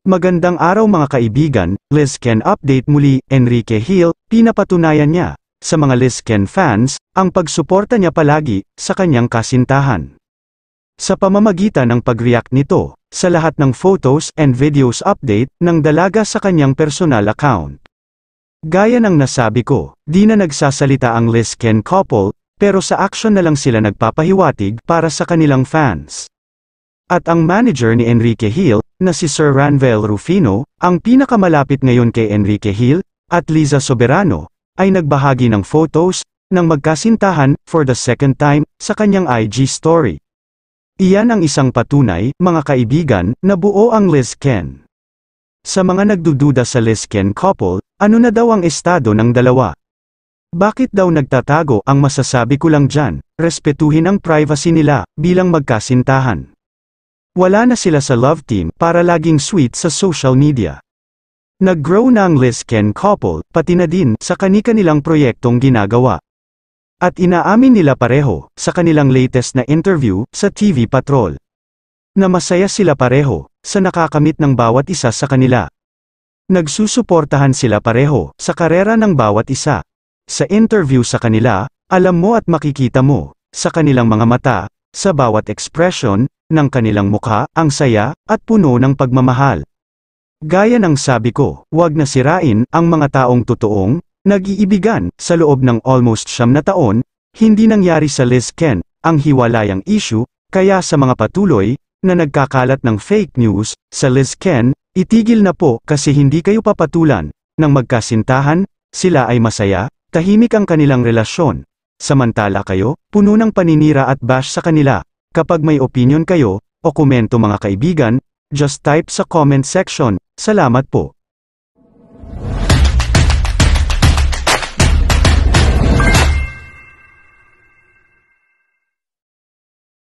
Magandang araw mga kaibigan, Liz Ken update muli. Enrique Hill, pinapatunayan niya, sa mga Liz Ken fans, ang pagsuporta niya palagi, sa kanyang kasintahan. Sa pamamagitan ng pag-react nito, sa lahat ng photos and videos update, ng dalaga sa kanyang personal account. Gaya ng nasabi ko, di na nagsasalita ang Liz Ken couple, pero sa action na lang sila nagpapahiwatig para sa kanilang fans. At ang manager ni Enrique Hill, na si Sir Ranvel Rufino, ang pinakamalapit ngayon kay Enrique Hill, at Liza Soberano, ay nagbahagi ng photos, ng magkasintahan, for the second time, sa kanyang IG story. Iyan ang isang patunay, mga kaibigan, na buo ang Liz Ken. Sa mga nagdududa sa Liz Ken couple, ano na daw ang estado ng dalawa? Bakit daw nagtatago? Ang masasabi ko lang dyan, respetuhin ang privacy nila, bilang magkasintahan. Wala na sila sa love team, para laging sweet sa social media. Nag-grow na ang Liz Ken couple, pati na din, sa kani-kanilang proyektong ginagawa. At inaamin nila pareho, sa kanilang latest na interview, sa TV Patrol, na masaya sila pareho, sa nakakamit ng bawat isa sa kanila. Nagsusuportahan sila pareho, sa karera ng bawat isa. Sa interview sa kanila, alam mo at makikita mo, sa kanilang mga mata, sa bawat expression, ng kanilang mukha, ang saya, at puno ng pagmamahal. Gaya ng sabi ko, huwag na sirain, ang mga taong totoong, nag-iibigan, sa loob ng almost 9 na taon, hindi nangyari sa Liz Ken, ang hiwalayang issue, kaya sa mga patuloy, na nagkakalat ng fake news, sa Liz Ken, itigil na po, kasi hindi kayo papatulan, ng magkasintahan, sila ay masaya, tahimik ang kanilang relasyon. Samantala kayo, puno ng paninira at bash sa kanila. Kapag may opinion kayo, o komento mga kaibigan, just type sa comment section. Salamat po.